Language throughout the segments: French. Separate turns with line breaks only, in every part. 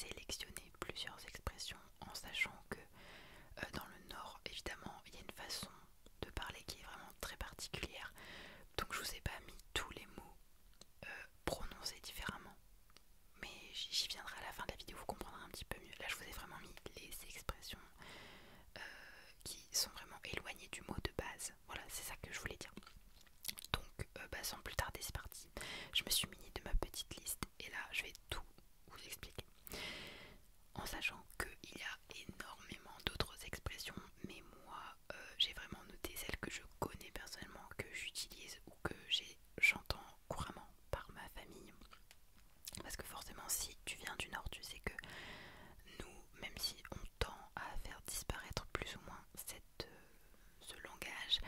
sélectionné plusieurs expressions en sachant que dans le Nord, évidemment, il y a une façon de parler qui est vraiment très particulière. Donc je vous ai pas mis tous les mots prononcés différemment. Mais j'y viendrai à la fin de la vidéo, vous comprendrez un petit peu mieux. Là je vous ai vraiment mis les expressions qui sont vraiment éloignées du mot de base. Voilà, c'est ça que je voulais dire. Donc sans plus tarder, c'est parti. Je me suis munie de ma petite liste et là je vais tout vous expliquer. En sachant qu'il y a énormément d'autres expressions, mais moi j'ai vraiment noté celles que je connais personnellement, que j'utilise ou que j'entends couramment par ma famille. Parce que forcément si tu viens du Nord, tu sais que nous, même si on tend à faire disparaître plus ou moins ce langage,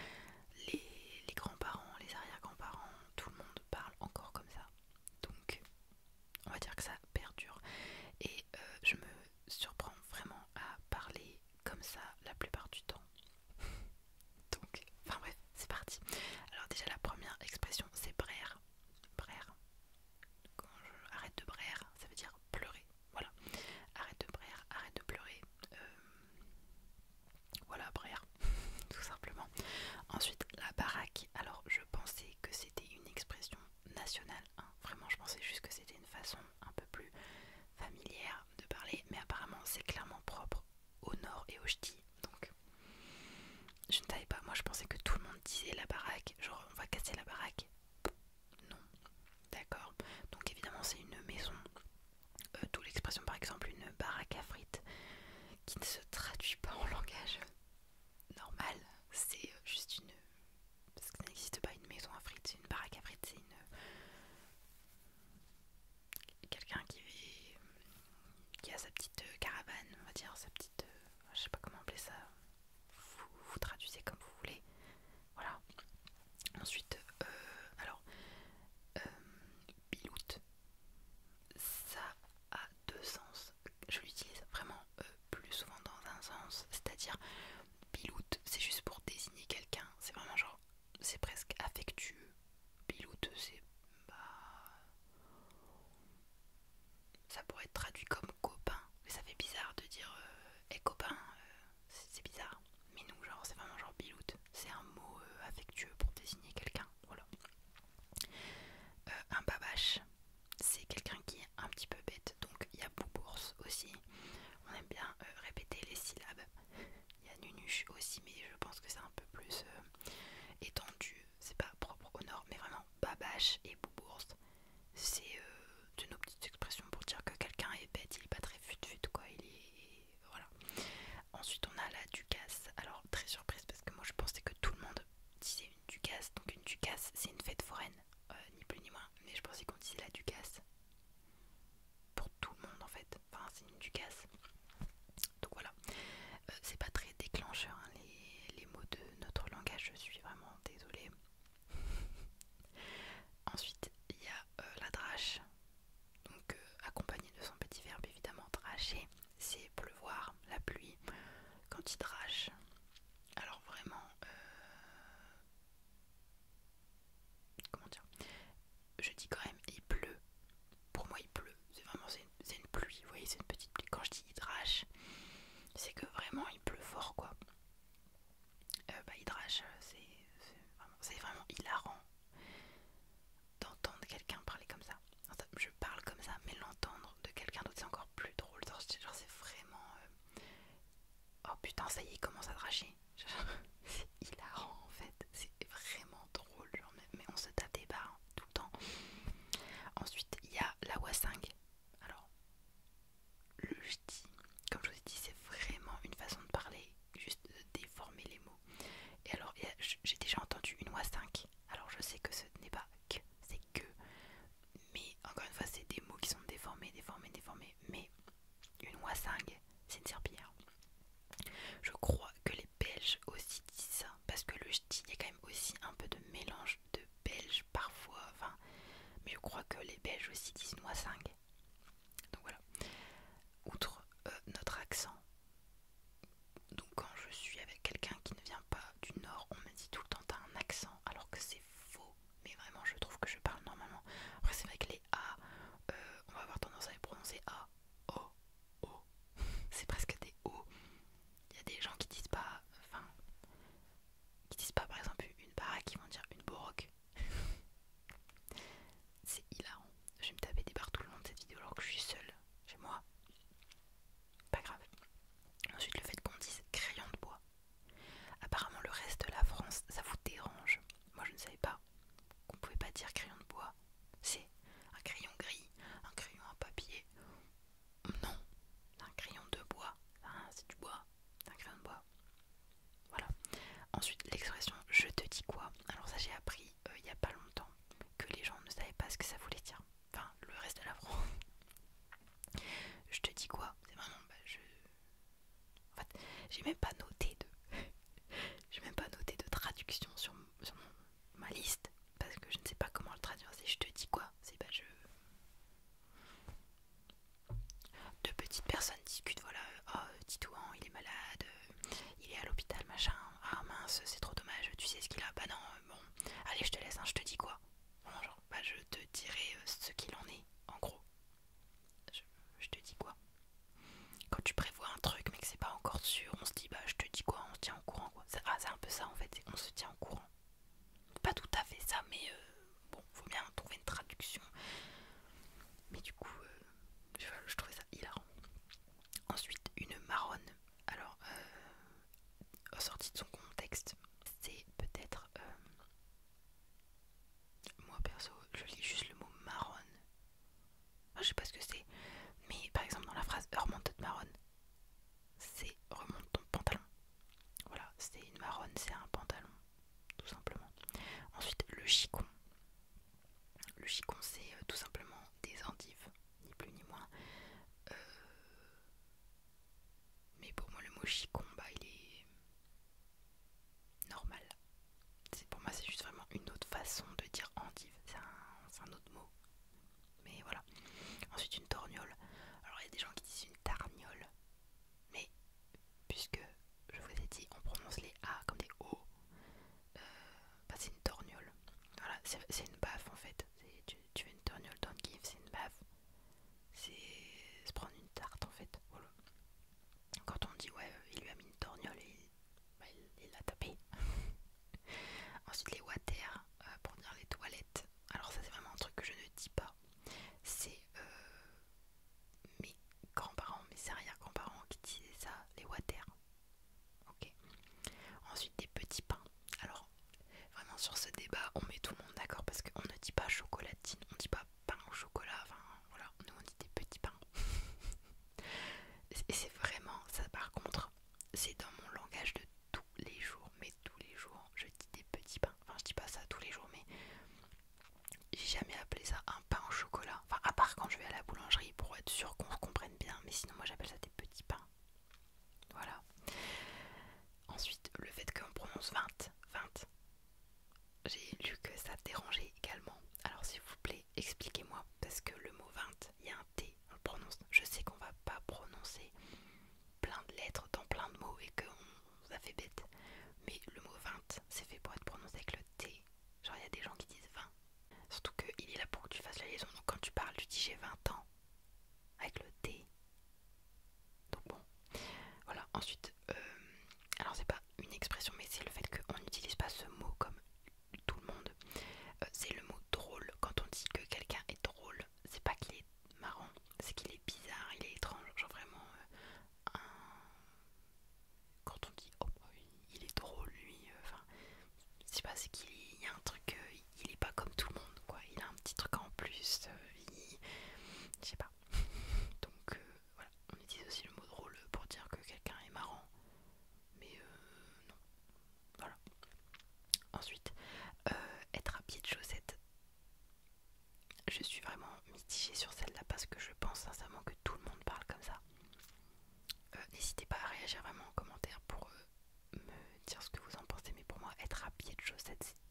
les grands-parents, les arrière-grands-parents, tout le monde parle encore comme ça. Donc on va dire que ça perdure. Et je me surprends vraiment à parler comme ça la plupart du temps. Donc, enfin bref, c'est parti. Alors déjà la première expression c'est braire. Braire. Quand arrête de braire, ça veut dire pleurer. Voilà. Arrête de braire, arrête de pleurer. Voilà, braire. Tout simplement. Ensuite, la baraque. Alors je pensais que c'était une expression nationale. Hein. Vraiment, je pensais juste que c'était une façon un peu plus familière de parler. Mais apparemment, c'est clairement propre au Nord et au Ch'ti. Donc, je ne savais pas. Moi, je pensais que tout le monde disait la baraque. Genre, on va casser la baraque. Non. D'accord. Donc, évidemment, c'est une maison. D'où l'expression, par exemple, une baraque à frites qui ne se traduit pas en langage normal. C'est juste une. Parce que ça n'existe pas une maison à frites. Une baraque à frites, c'est une. Quelqu'un qui a sa petite caravane, on va dire, sa petite. Je sais pas comment appeler ça. Vous traduisez comme vous voulez. Voilà. Ensuite, alors, biloute, ça a deux sens. Je l'utilise vraiment plus souvent dans un sens, c'est-à-dire biloute, c'est juste pour désigner quelqu'un. C'est vraiment genre, c'est presque affectueux. Biloute, c'est bah, ça pourrait être traduit comme copain, mais ça fait bizarre de dire hey, copain, c'est bizarre. Mais nous, genre, c'est vraiment genre biloute, c'est un mot affectueux pour désigner quelqu'un. Voilà. Un babache, c'est quelqu'un qui est un petit peu bête, donc il y a boubourse aussi. On aime bien répéter les syllabes. Il y a nunuche aussi, mais je pense que c'est un peu plus étendu. C'est pas propre au Nord, mais vraiment babache et boubourse, c'est de nos petites expressions pour dire que quelqu'un est bête, il est pas très fut-fut quoi, il est. Voilà. Ensuite on a la ducasse. Alors très surprise parce que moi je pensais que tout le monde disait une ducasse. Donc une ducasse c'est une fête foraine, ni plus ni moins. Mais je pensais qu'on disait la ducasse pour tout le monde en fait. Enfin c'est une ducasse. Donc voilà. C'est pas très déclencheur hein, les mots de notre langage, je suis vraiment désolée. Ensuite il y a la drache. Donc accompagné de son petit verbe évidemment dracher, c'est pleuvoir, la pluie, quand il drache. Alors vraiment, comment dire, je dis quand même il pleut, pour moi il pleut, c'est vraiment c'est une pluie, vous voyez c'est une petite pluie. Quand je dis il drache, c'est que vraiment il pleut fort quoi. Il drache, c'est vraiment hilarant d'entendre quelqu'un parler comme ça. Je parle comme ça, mais l'entendre de quelqu'un d'autre c'est encore plus drôle. Genre c'est vraiment oh putain ça y est il commence à dracher. C'est hilarant en fait, c'est vraiment drôle genre, mais on se tape des barres tout le temps. Ensuite il y a la wassingue. Alors le ch'ti, comme je vous ai dit, c'est vraiment une façon de parler, juste de déformer les mots. Et alors j'ai déjà entendu une wassingue. Alors je sais que ce n'est pas que, c'est que, mais encore une fois c'est des mots qui sont déformés, déformés, déformés. Mais une wassingue c'est une serpillière. Je crois que les Belges aussi disent ça, parce que le ch'ti Ensuite, l'expression je te dis quoi. Alors ça j'ai appris il y a pas longtemps que les gens ne savaient pas ce que ça voulait dire. Enfin, le reste de la France. Je te dis quoi. C'est vraiment En fait, j'ai même pas noté de j'ai même pas noté de traduction sur ma liste parce que je ne sais pas comment le traduire. C'est je te dis quoi. C'est deux petites personnes discutent, voilà, oh Titouan il est malade, il est à l'hôpital machin, ah mince c'est trop dommage, tu sais ce qu'il a, bah non, bon, allez je te laisse, hein, je te dis quoi, vraiment genre, bah je te dirai ce qu'il en est, en gros, je, je te dis quoi. Quand tu prévois un truc mais que c'est pas encore sûr, on se dit bah je te dis quoi, on se tient au courant quoi, c'est un peu ça en fait, on se tient au courant, pas tout à fait ça mais bon, faut bien trouver une traduction, mais du coup je trouvais ça hilarant. Ensuite, une marronne. Alors, sortie de son contexte, c'est peut-être. Moi perso, je lis juste le mot marronne. Enfin, je sais pas ce que c'est. Mais par exemple, dans la phrase remonte de marronne, c'est remonte ton pantalon. Voilà, c'est une marronne, c'est un pantalon, tout simplement. Ensuite, le chicon. Le chicon, c'est tout simplement des endives, ni plus ni moins. Euh, mais pour moi, le mot chicon, bah, il est normal. Pour moi, c'est juste vraiment une autre façon de dire endive. C'est un autre mot. Mais voilà. Ensuite, une torgnole. Alors, il y a des gens qui disent une targnole. Mais, puisque je vous ai dit, on prononce les A comme des O, bah, c'est une torgnole. Voilà, c'est une baffe en fait. Tu veux une torgnole, don't give, c'est une baffe. C'est se prendre une tarte en fait. Voilà. Quand on dit, ouais, il lui a mis une torgnole et bah, il l'a tapé. Ensuite, les water, pour dire les toilettes. Alors, ça, c'est vraiment un truc que je ne dis pas. C'est mes grands-parents, mes arrière-grands-parents qui disaient ça, les water. Ok. Ensuite, des petits pains. Alors, vraiment, sur ce débat, on met tout le monde d'accord parce qu'on ne dit pas chocolatine, on dit pas pain au chocolat. Enfin, voilà, nous on dit des petits pains. Et c'est vraiment ça, par contre, c'est dans mon langage de tous les jours. Mais tous les jours, je dis des petits pains. Enfin, je dis pas ça tous les jours, mais j'ai jamais appelé ça un pain au chocolat. Enfin, à part quand je vais à la boulangerie pour être sûr qu'on se comprenne bien. Mais sinon, moi j'appelle ça des petits pains. Voilà. Ensuite, le fait qu'on prononce 20, 20. J'ai lu que ça dérangeait également. Alors s'il vous plaît, expliquez-moi. Parce que le mot 20, il y a un T, on le prononce. Je sais qu'on va pas prononcer plein de lettres dans plein de mots et qu'on a fait bête. Mais le mot 20, c'est fait pour être prononcé avec le T. Genre il y a des gens qui disent 20. Surtout qu'il est là pour que tu fasses la liaison. Donc quand tu parles, tu dis j'ai 20 ans. Avec le T. Donc bon. Voilà. Ensuite, alors c'est pas une expression, mais c'est le fait qu'on n'utilise pas ce mot comme tout le monde. C'est le mot drôle. Quand on dit que quelqu'un est drôle, c'est pas qu'il est marrant, c'est qu'il est bizarre, il est étrange. Genre vraiment, quand on dit oh il est drôle lui, enfin, je sais pas, c'est qu'il y a un truc, il est pas comme tout le monde quoi. Il a un petit truc en plus, je sais pas. Donc voilà, on utilise aussi le mot drôle pour dire que quelqu'un est marrant, mais non, voilà. Ensuite, être à pied de chaussettes. Je suis vraiment mitigée sur celle-là parce que je pense sincèrement que tout le monde parle comme ça. N'hésitez pas à réagir vraiment en commentaire pour me dire ce que vous en pensez. Mais pour moi, être à pied de chaussettes, c'est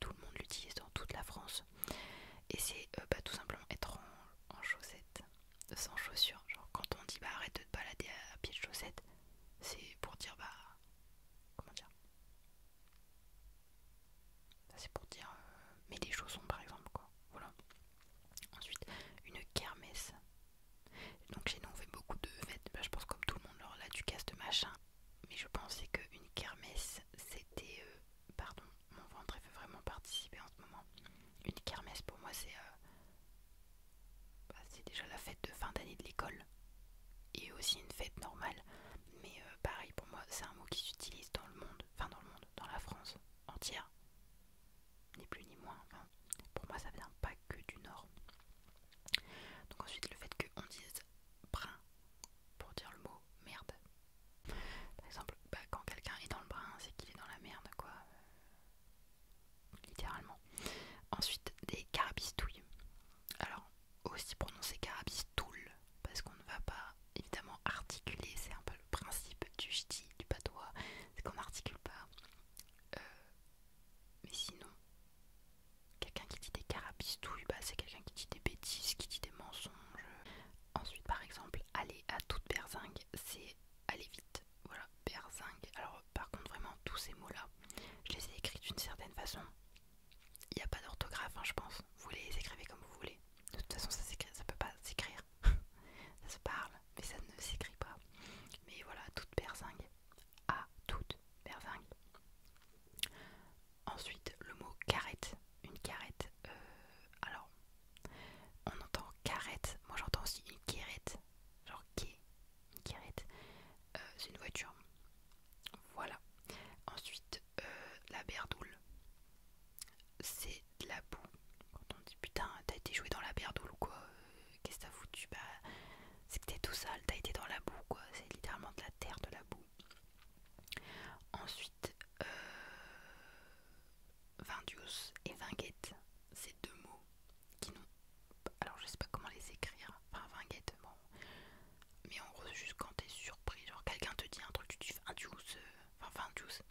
ces mots-là. Je les ai écrits d'une certaine façon. Il n'y a pas d'orthographe, hein, je pense. Vous les écrivez comme vous voulez. De toute façon, ça s'écrit, ça peut pas s'écrire. Ça se parle, mais ça ne s'écrit pas. Mais voilà, toute berzingue. Ah, toute berzingue. Ensuite, le mot carrette. Une carrette. Alors, on entend carrette. Moi, j'entends aussi une quérette. Genre quai. Une quérette. C'est une voiture. Voilà. Ensuite, la berdoule. C'est de la boue. Quand on dit putain, t'as été joué dans la berdoule ou quoi, qu'est-ce que t'as foutu? Bah, c'est que t'es tout sale, t'as été dans la boue quoi. C'est littéralement de la terre, de la boue. Ensuite, vindius et vinguette, c'est deux mots qui n'ont. Alors, je sais pas comment les écrire. Enfin, vinguette, bon. Mais en gros, c'est juste quand t'es surpris. Genre, quelqu'un te dit un truc, tu dis vindius. Enfin, vindius.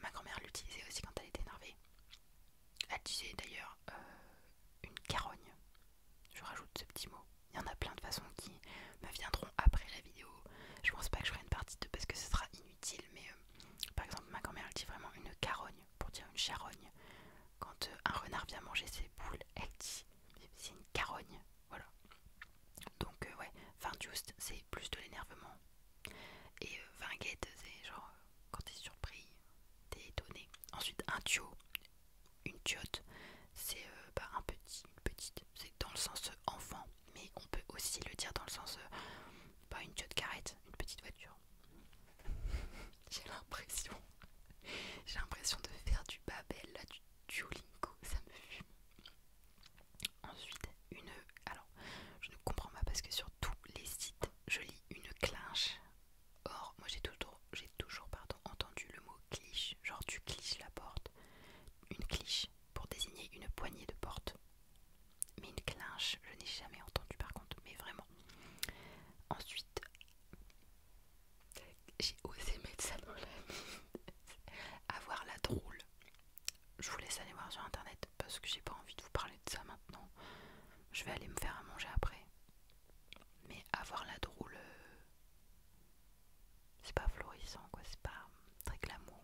Ma grand-mère l'utilisait aussi quand elle était énervée. Elle disait d'ailleurs une carogne. Je rajoute ce petit mot. Il y en a plein de façons qui me viendront après la vidéo. Je pense pas que je ferai une partie 2 parce que ce sera inutile. Mais par exemple, ma grand-mère elle dit vraiment une carogne pour dire une charogne. Quand un renard vient manger ses boules, elle dit c'est une carogne. Voilà. Donc ouais, vindiust c'est plus de l'énervement. Et vinguette c'est genre quand t'es surpris, t'es étonné. Ensuite un tuyau. Une tiote, c'est un petit, une petite, c'est dans le sens enfant, mais on peut aussi le dire dans le sens pas une tiote carrette, une petite voiture. J'ai l'impression, j'ai l'impression de faire du Babel, là, du Duolingo, ça me fume. Ensuite, alors, je ne comprends pas parce que sur tous les sites, je lis une clinche. Or, moi j'ai toujours entendu le mot cliche, genre tu cliches la porte. Une cliche pour désigner une poignée de porte. Mais une clinche, je n'ai jamais entendu par contre, mais vraiment. Ensuite, j'ai osé mettre ça dans la vie. Avoir la drôle. Je vous laisse aller voir sur internet parce que j'ai pas envie de vous parler de ça maintenant. Je vais aller me faire à manger après. Mais avoir la drôle, c'est pas florissant quoi, c'est pas très glamour.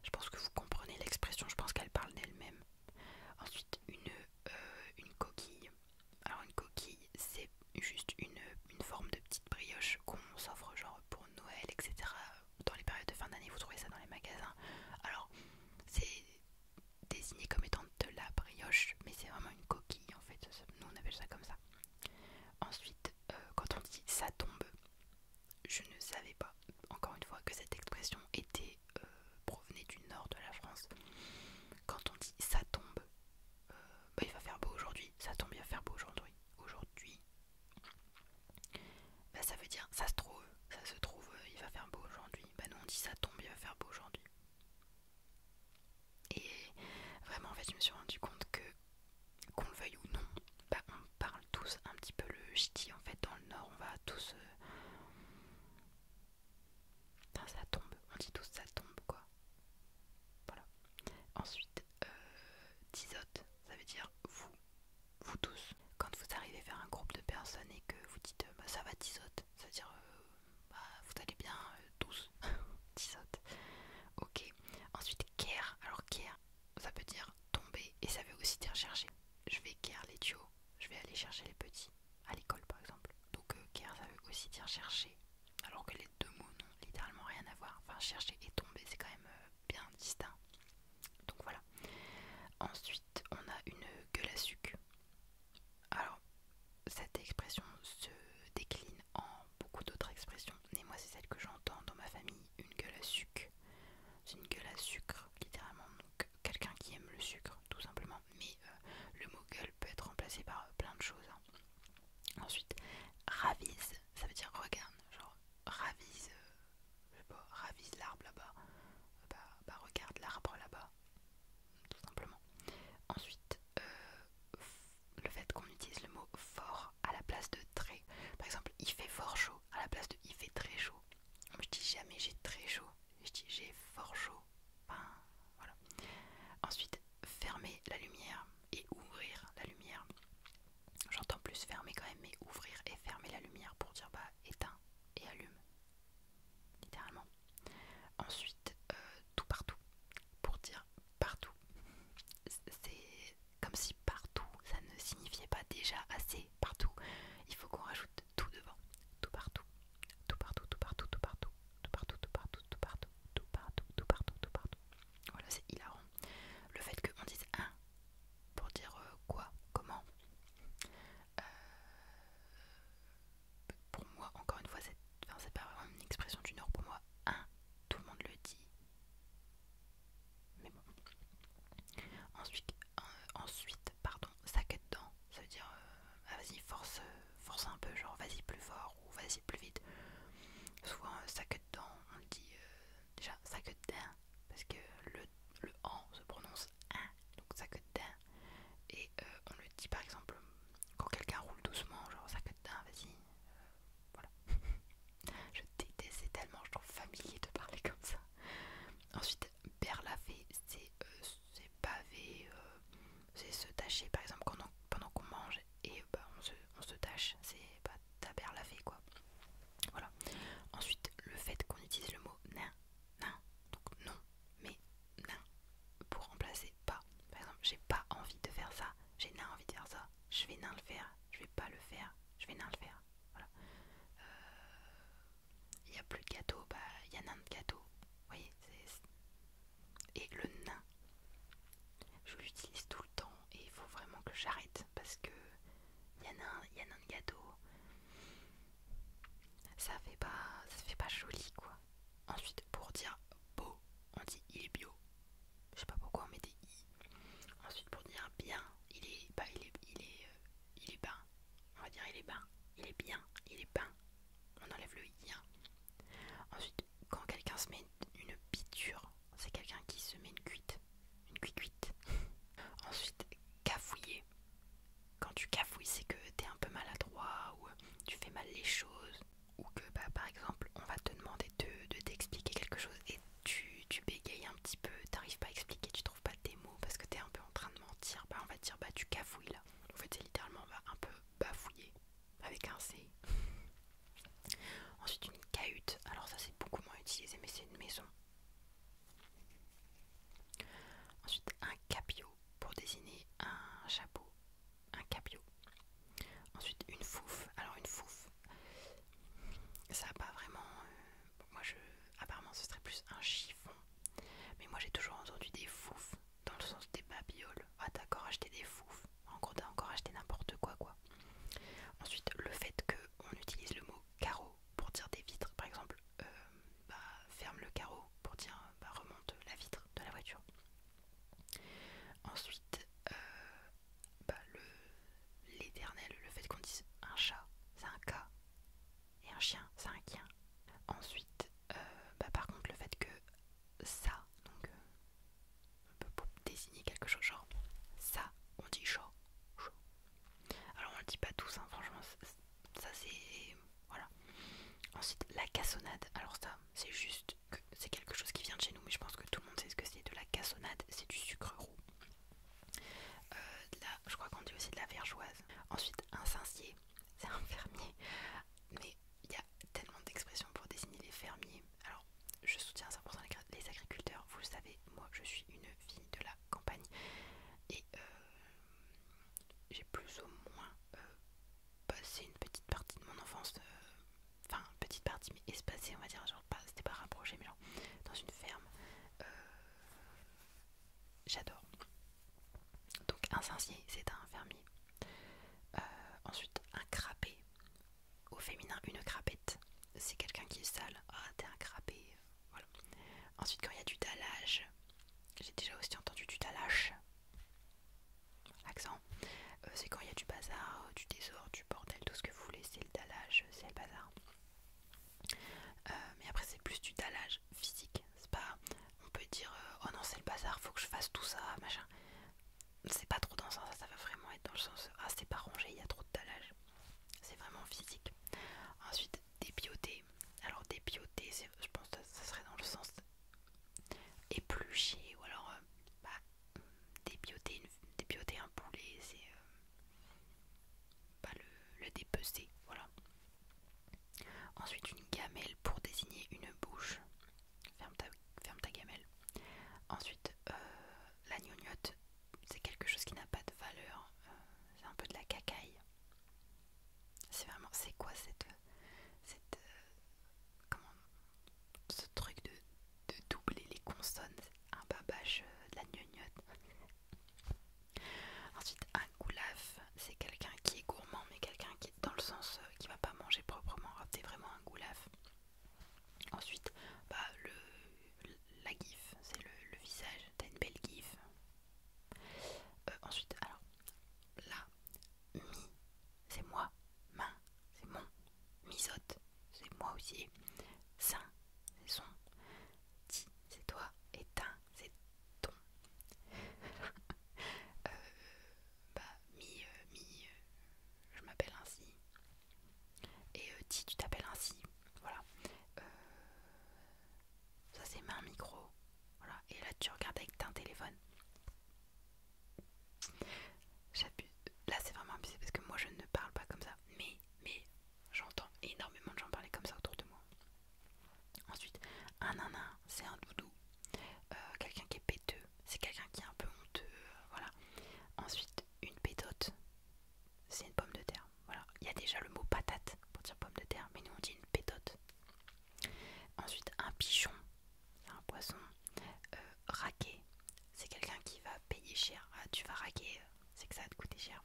Je pense que vous comprenez l'expression, je pense qu'elle parle d'elle-même. Ensuite, une coquille. Alors une coquille, c'est juste une forme de petite brioche qu'on s'offre genre pour Noël, etc. Dans les périodes de fin d'année, vous trouvez ça dans les magasins. Alors, c'est désigné comme étant de la brioche, mais c'est vraiment une coquille en fait. Nous on appelle ça comme ça. Ensuite, quand on dit ça tombe, je ne savais pas, encore une fois, que cette expression provenait du nord de la France. Quand on dit ça tombe, il va faire beau aujourd'hui, ça tombe, il va faire beau aujourd'hui. Aujourd'hui, ça veut dire ça se trouve, il va faire beau aujourd'hui. Nous on dit ça tombe, il va faire beau aujourd'hui. Et vraiment en fait je me suis rendu compte que, qu'on le veuille ou non, on parle tous un petit peu le ch'ti en fait dans le nord, on va tous... ça tombe, on dit tous ça tombe quoi. Voilà. Ensuite, tizote, ça veut dire vous tous. Quand vous arrivez vers un groupe de personnes et que vous dites ça va tizote, ça veut dire vous allez bien tous. Tizote. Ok. Ensuite, care. Alors care, ça peut dire tomber et ça veut aussi dire chercher. Je vais care les duos, je vais aller chercher les petits à l'école par exemple. Donc care ça veut aussi dire chercher. Alors que les deux mots n'ont littéralement rien à voir. Enfin chercher et tomber c'est quand même bien distinct. Donc voilà. Ensuite on a une gueule à sucre. Alors cette expression se décline en beaucoup d'autres expressions. Mais moi c'est celle que j'entends dans ma famille, une gueule à sucre. C'est une gueule à sucre, littéralement. Donc quelqu'un qui aime le sucre, tout simplement. Mais le mot gueule peut être remplacé par plein de choses. Ensuite, ravise, ça veut dire regarde. Genre ravise, je sais pas, ravise l'arbre là-bas. Regarde l'arbre là-bas, tout simplement. Ensuite, le fait qu'on utilise le mot fort à la place de très. Par exemple, il fait fort chaud à la place de il fait très chaud. Moi je dis jamais j'ai très chaud, je dis j'ai fort chaud. Enfin, voilà. Ensuite, fermer la lumière et ouvrir la lumière. J'entends plus fermer quand même, mais ouvrir et fermer la lumière pour dire éteins et allume. Littéralement. Ensuite, sincier, c'est un fermier. Ensuite, un crapet. Au féminin, une crapette. C'est quelqu'un qui est sale. Ah, t'es un crapet. Voilà. Ensuite, quand il y a du dallage, j'ai déjà aussi entendu du dallage. L'accent. C'est quand il y a du bazar, du désordre, du bordel, tout ce que vous voulez. C'est le dallage, c'est le bazar. Mais après, c'est plus du dallage physique. C'est pas. On peut dire oh non, c'est le bazar, faut que je fasse tout ça, machin. C'est pas trop dans ça, ça va vraiment être dans le sens ah, c'est pas rangé, il y a trop de dallage. C'est vraiment physique. Ensuite, dépioter. Alors, dépioter, je pense que ça serait dans le sens éplucher ou alors dépioter un poulet, c'est le dépecer. Voilà. Ensuite, une gamelle pour désigner une bouche. Ferme ta gamelle. Ensuite, la gnognotte, c'est quelque chose qui n'a pas de valeur. C'est un peu de la cacaille. C'est vraiment, c'est quoi comment, ce truc de doubler les consonnes, un babache de la gnognotte. Ensuite, un goulaf, c'est quelqu'un qui est gourmand, mais quelqu'un qui est dans le sens qui va pas manger proprement. C'est vraiment un goulaf. Ensuite, la gifle, c'est le visage. T'as une belle gifle. Ensuite, alors là, mi, c'est moi. Main, c'est mon. Misote, c'est moi aussi. Sein, c'est son. Ti, c'est toi. Et tin, c'est ton. Je m'appelle ainsi. Et ti, tu t'appelles ainsi. Voilà. Euh, Ça, c'est main micro. Voilà. Et là, tu regardes avec ton téléphone. J'abuse. Là, c'est vraiment abusé parce que moi, je ne parle pas comme ça. Mais j'entends énormément de gens parler comme ça autour de moi. Ensuite, un nanan, c'est un doudou. Quelqu'un qui est péteux, c'est quelqu'un qui est un peu honteux. Voilà. Ensuite, une pétote, c'est une pomme de terre. Voilà. Il y a déjà le mot patate pour dire pomme de terre, mais nous on dit une pétote. Ensuite, un pichon, c'est un poisson. Raquer, c'est quelqu'un qui va payer cher. Ah, tu vas raquer, c'est que ça va te coûter cher.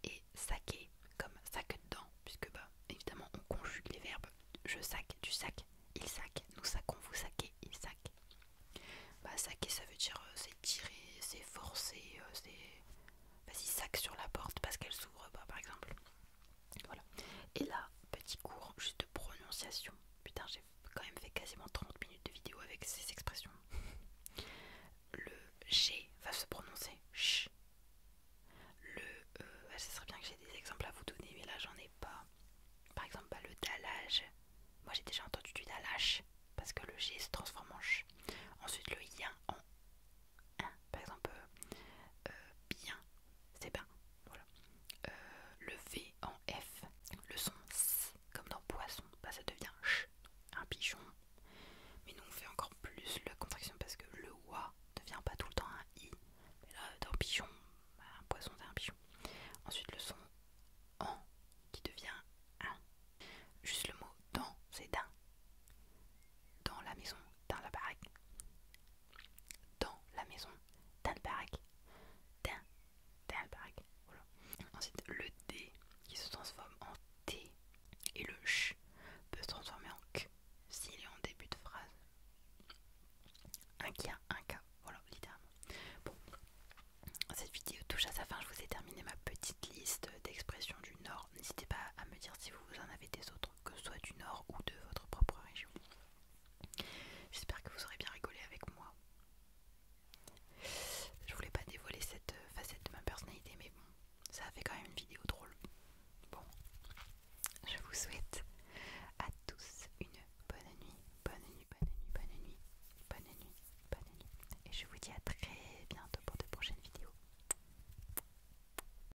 Et saquer, comme sac dedans, puisque évidemment on conjugue les verbes. Je sac, tu sac, il sac, nous saquons, vous saquez, il sac. Saquer, ça veut dire c'est tirer, c'est forcer, c'est vas-y sac sur la porte parce qu'elle s'ouvre pas par exemple. Voilà. Et là, petit cours juste de prononciation. Putain, j'ai quand même fait quasiment 30 minutes de vidéo avec ces expressions. Le G va se prononcer ch. Ça serait bien que j'ai des exemples à vous donner, mais là j'en ai pas. Par exemple, le dallage. Moi j'ai déjà entendu du dallage parce que le G se transforme